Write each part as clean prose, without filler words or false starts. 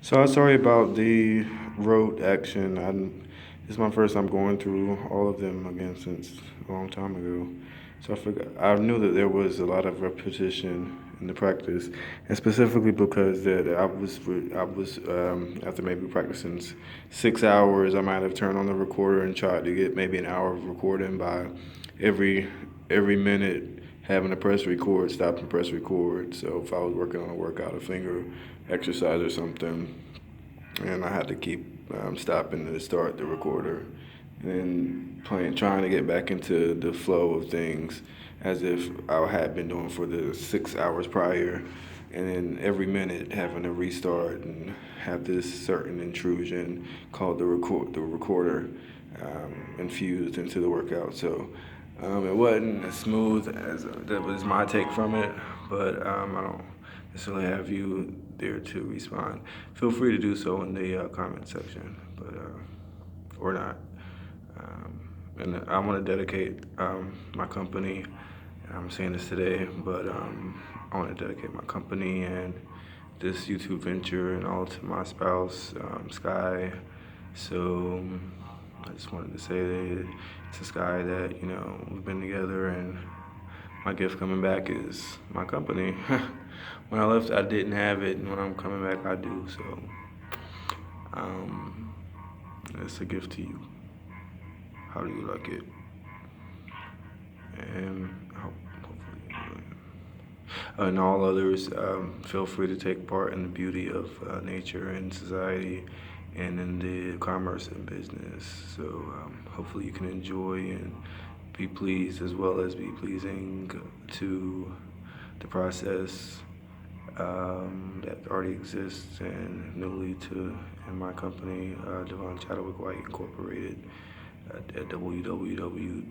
Sorry about the road action. This is my first time going through all of them again since a long time ago. So I knew that there was a lot of repetition in the practice, and specifically because that I was after maybe practicing 6 hours, I might have turned on the recorder and tried to get maybe an hour of recording by every every minute having to press record, stop and press record. So if I was working on a workout, a finger exercise or something, and I had to keep stopping to start the recorder, and then trying to get back into the flow of things as if I had been doing for the 6 hours prior, and then every minute having to restart and have this certain intrusion called the recorder infused into the workout. So it wasn't as smooth as that was my take from it, but I don't necessarily have you there to respond. Feel free to do so in the comment section, but or not. And I want to dedicate my company. I'm saying this today, but I want to dedicate my company and this YouTube venture and all to my spouse, Sky. So I just wanted to say that it's a Sky that we've been together, and my gift coming back is my company. When I left, I didn't have it, and when I'm coming back, I do. So um, it's a gift to you. How do you like it? And hopefully you enjoy it. And all others, feel free to take part in the beauty of nature and society and in the commerce and business. So hopefully you can enjoy and be pleased as well as be pleasing to the process that already exists and newly to in my company, Davon C White Incorporated at www.dcwdcw.com.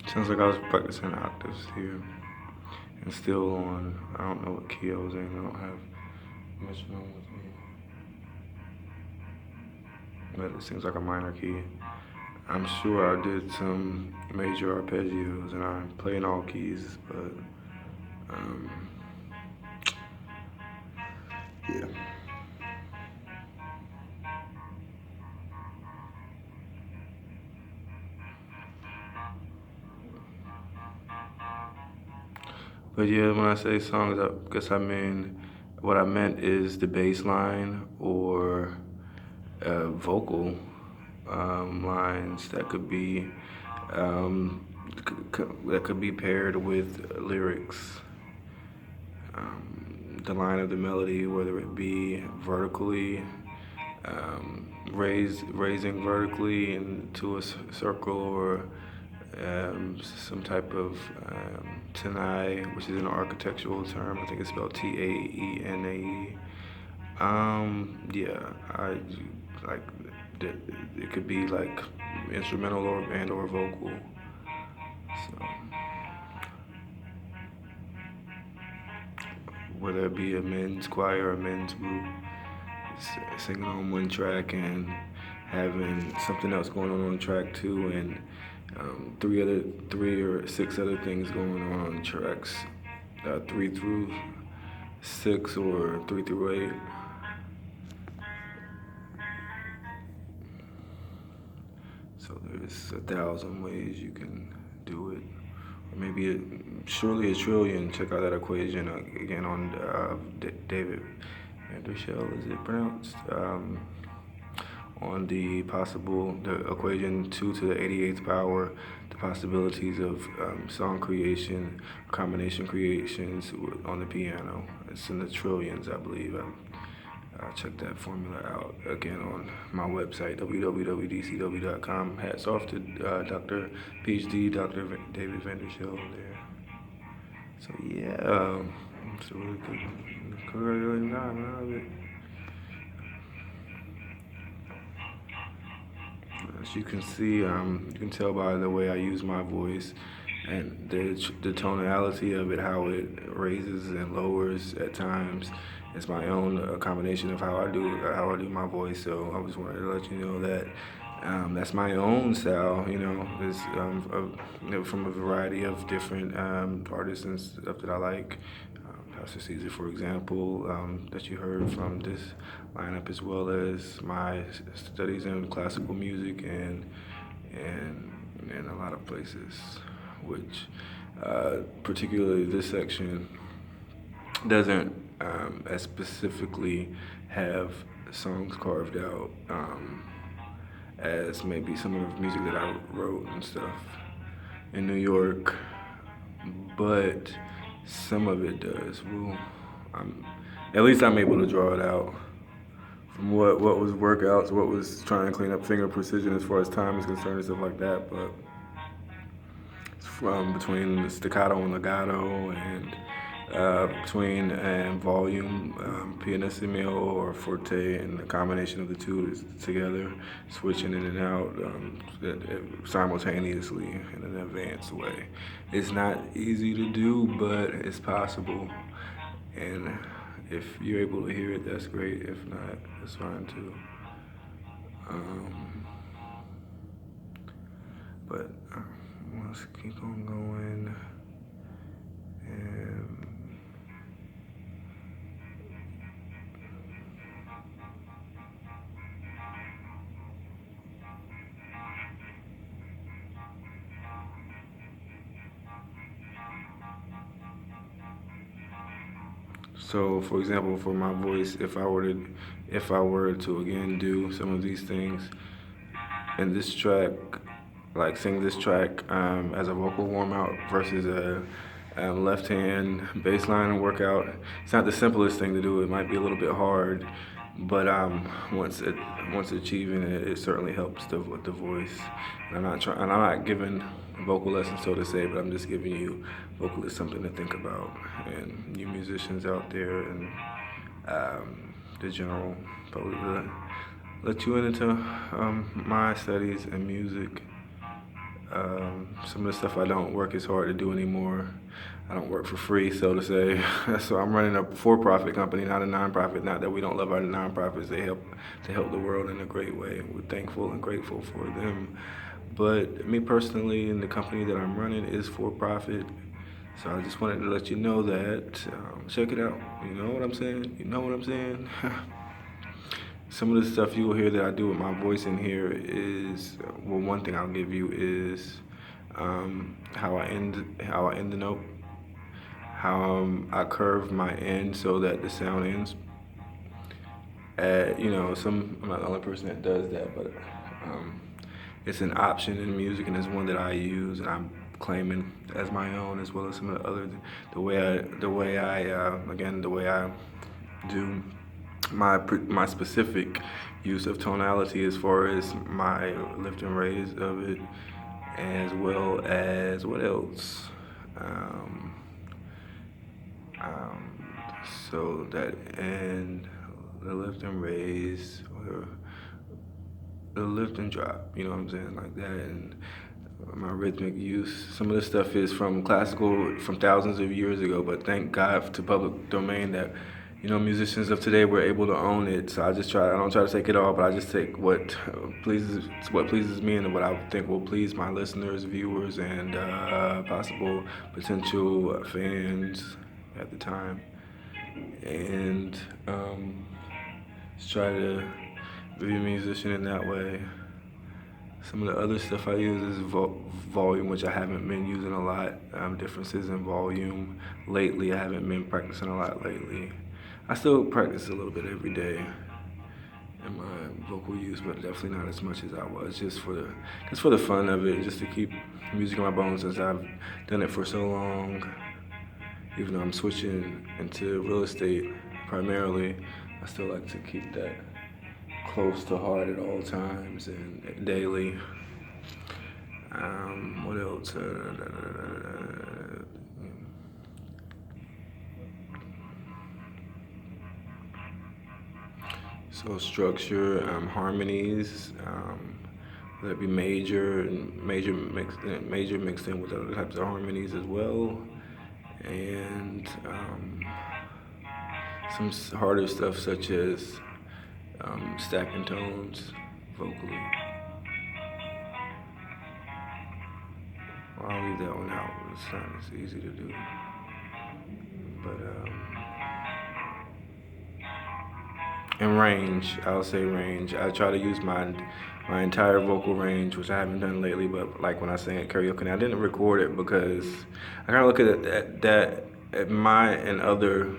Sounds like I was practicing octaves here and still on, I don't know what key I was in. I don't have metronome with me. But it seems like a minor key. I'm sure I did some major arpeggios and I play in all keys, but um, yeah. But yeah, when I say songs, I guess I mean what I meant is the bass line or vocal lines that could be that could be paired with lyrics. The line of the melody, whether it be vertically, raising vertically into a circle, or some type of tenai, which is an architectural term. I think it's spelled Taenae. Yeah, I like it could be like instrumental or vocal. So whether it be a men's choir or a men's group, singing on one track and having something else going on track two, and three or six other things going on tracks 3 through 6 or 3 through 8. So there's 1,000 ways you can do it, or maybe surely a trillion. Check out that equation again on David Vandershell, is it pronounced? On the equation 2 to the 88th power, the possibilities of song creation, combination creations on the piano. It's in the trillions, I believe. Check that formula out again on my website, www.dcw.com. Hats off to Dr. PhD, Dr. David Vandershell there. So yeah, it's a really good Clearly not, man. As you can see, you can tell by the way I use my voice and the tonality of it, how it raises and lowers at times. It's my own combination of how I do my voice. So I just wanted to let you know that that's my own style. It's from a variety of different artists and stuff that I like. Pastor Caesar, for example, that you heard from this lineup, as well as my studies in classical music and in a lot of places, which particularly this section doesn't as specifically have songs carved out as maybe some of the music that I wrote and stuff in New York, but some of it does. Well, at least I'm able to draw it out from what was workouts, what was trying to clean up finger precision as far as time is concerned and stuff like that. But from between the staccato and legato and between volume, pianissimo or forte, and the combination of the two is together, switching in and out simultaneously in an advanced way. It's not easy to do, but it's possible. And if you're able to hear it, that's great. If not, that's fine too. But let's keep on going. And so, for example, for my voice, if I were to again do some of these things in this track, like sing this track as a vocal warm out versus a left hand bass line workout, it's not the simplest thing to do. It might be a little bit hard, but once achieving it, it certainly helps with the voice. And I'm not giving vocal lessons, so to say, but I'm just giving you vocalists something to think about, and you musicians out there, and the general public, let you into my studies and music. Some of the stuff I don't work as hard to do anymore. I don't work for free, so to say. So I'm running a for-profit company, not a non-profit. Not that we don't love our non-profits. They help the world in a great way. We're thankful and grateful for them. But me personally, and the company that I'm running is for-profit. So I just wanted to let you know that. Check it out. You know what I'm saying? You know what I'm saying? Some of the stuff you will hear that I do with my voice in here is, well, one thing I'll give you is how I end the note, how I curve my end so that the sound ends. I'm not the only person that does that, but it's an option in music, and it's one that I use, and I'm claiming as my own, as well as some of the other, the way I do my specific use of tonality as far as my lift and raise of it, as well as what else. So that and the lift and raise, or the lift and drop, you know what I'm saying, like that, and my rhythmic use. Some of this stuff is from classical, from thousands of years ago, but thank God to public domain that, musicians of today were able to own it. So I don't try to take it all, but I just take what pleases me and what I think will please my listeners, viewers, and possible potential fans at the time. And just try to be a musician in that way. Some of the other stuff I use is volume, which I haven't been using a lot. Differences in volume lately. I haven't been practicing a lot lately. I still practice a little bit every day in my vocal use, but definitely not as much as I was, just for the fun of it, just to keep music in my bones, since I've done it for so long. Even though I'm switching into real estate primarily, I still like to keep that close to heart at all times and daily. What else? So structure, harmonies, whether it be major and major mixed in with other types of harmonies as well, and some harder stuff such as stacking tones vocally. Well, I'll leave that one out. It's not as easy to do, but and range, I'll say range. I try to use my entire vocal range, which I haven't done lately, but like when I sing at karaoke, and I didn't record it because I kind of look at that at my and other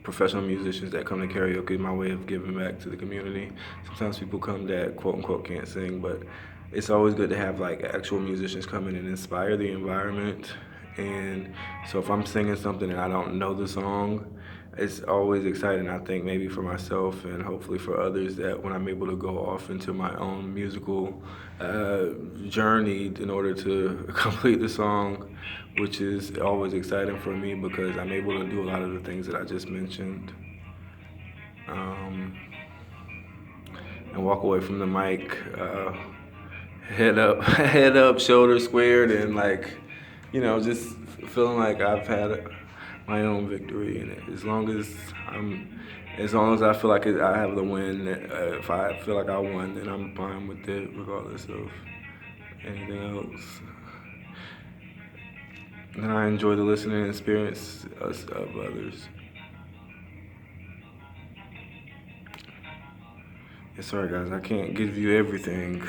professional musicians that come to karaoke, my way of giving back to the community. Sometimes people come that quote unquote can't sing, but it's always good to have like actual musicians come in and inspire the environment. And so if I'm singing something and I don't know the song, it's always exciting, I think, maybe for myself and hopefully for others, that when I'm able to go off into my own musical journey in order to complete the song, which is always exciting for me because I'm able to do a lot of the things that I just mentioned. And walk away from the mic, head up, head up, shoulders squared, and like, just feeling like I've had my own victory in it. As long as I feel like I have the win, if I feel like I won, then I'm fine with it, regardless of anything else. And I enjoy the listening experience of others. Yeah, sorry guys, I can't give you everything.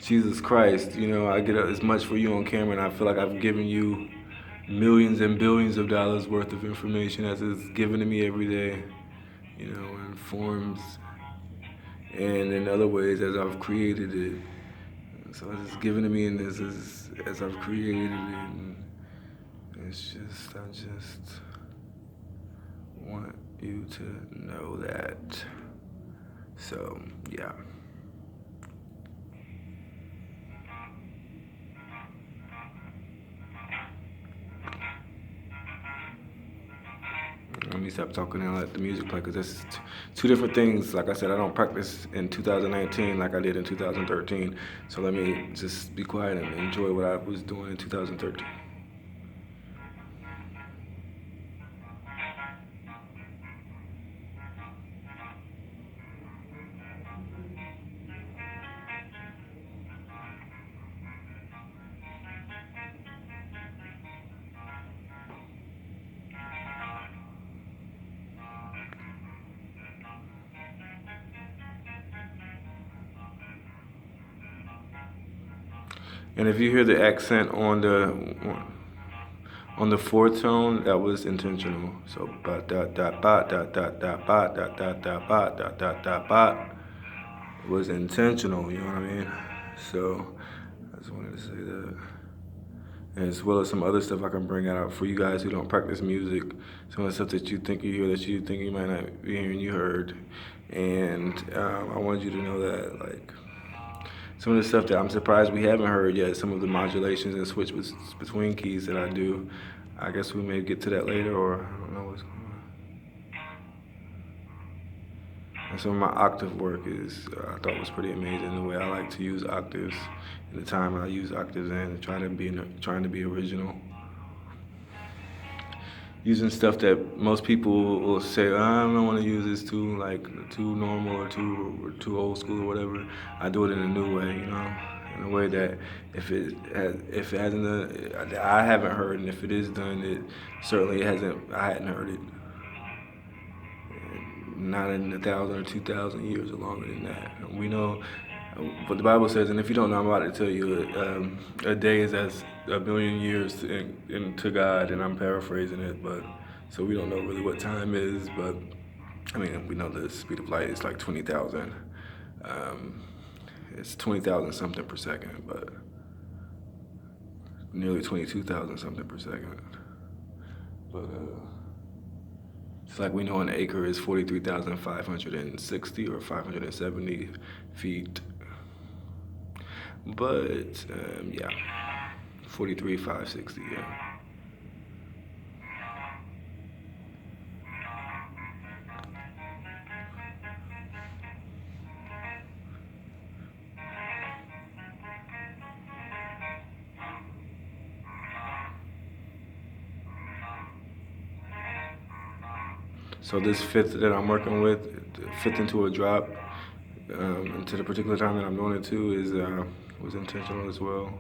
Jesus Christ, I get as much for you on camera, and I feel like I've given you millions and billions of dollars worth of information as is given to me every day, in forms and in other ways as I've created it. So it's given to me, and this is as I've created it, and I just want you to know that. So, yeah. Let me stop talking and let the music play, because that's two different things. Like I said, I don't practice in 2019 like I did in 2013. So let me just be quiet and enjoy what I was doing in 2013. And if you hear the accent on the fourth tone, that was intentional. So ba da da ba da da da ba da da da ba da da da ba was intentional. You know what I mean? So I just wanted to say that, as well as some other stuff I can bring out for you guys who don't practice music. Some of the stuff that you think you hear that you think you might not be hearing, you heard. And I wanted you to know that, like, some of the stuff that I'm surprised we haven't heard yet, some of the modulations and switches between keys that I do. I guess we may get to that later, or I don't know what's going on. And some of my octave work I thought was pretty amazing, the way I like to use octaves and the time I use octaves in, trying to be original. Using stuff that most people will say, I don't want to use this too normal or too old school or whatever. I do it in a new way, in a way that if it hasn't done, I haven't heard, and if it is done, it certainly hasn't. I hadn't heard it. Not in 1,000 or 2,000 years or longer than that. And we know what the Bible says, and if you don't know, I'm about to tell you, a day is as a billion years to God, and I'm paraphrasing it, but so we don't know really what time is, but I mean, we know the speed of light is like 20,000. It's 20,000 something per second, but nearly 22,000 something per second. But it's like we know an acre is 43,560 or 570 feet. But, yeah, 43,560, yeah. So this fifth that I'm working with, fifth into a drop, into the particular time that I'm doing it to is was intentional as well.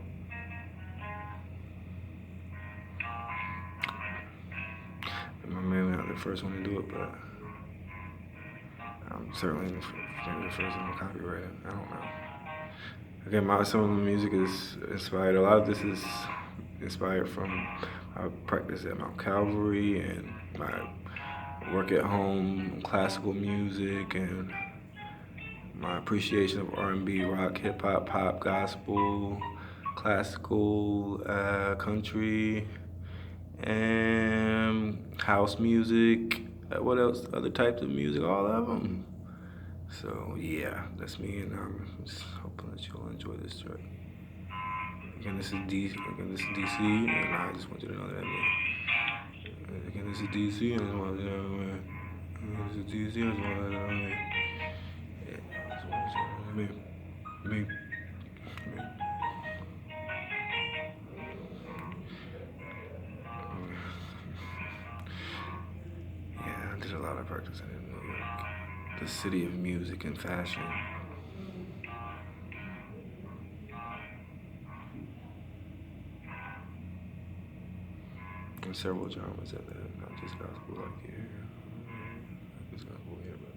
I'm mainly not the first one to do it, but I'm certainly maybe the first one to copyright it. I don't know. Again, some of the music is inspired. A lot of this is inspired from my practice at Mount Calvary and my work at home, classical music, and my appreciation of R&B, rock, hip hop, pop, gospel, classical, country, and house music. What else? Other types of music, all of them. So yeah, that's me, and I'm just hoping that you'll enjoy this track. Again, this is DC, and I just want you to know that. Again, this is DC, and I just want you to know that. This is DC, I just want you to know that. Yeah, I just want you to know that. Me. Yeah, I did a lot of practice in New York, the city of music and fashion. And several genres at that, not just gospel like here. Not just gospel here, but.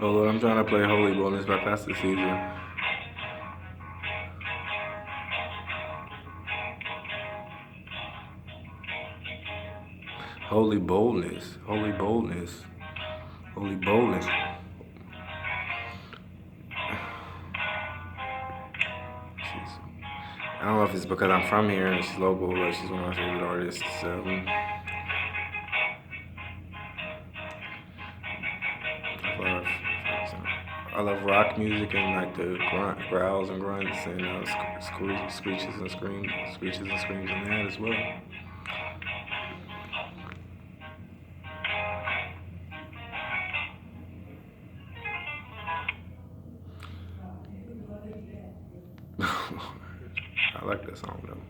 Oh Lord, I'm trying to play Holy Boldness by Pastor Caesar. Holy boldness, holy boldness, holy boldness. I don't know if it's because I'm from here and she's local, but she's one of my favorite artists. I love rock music and like the growls and grunts and screeches and screams in that as well. I like that song though.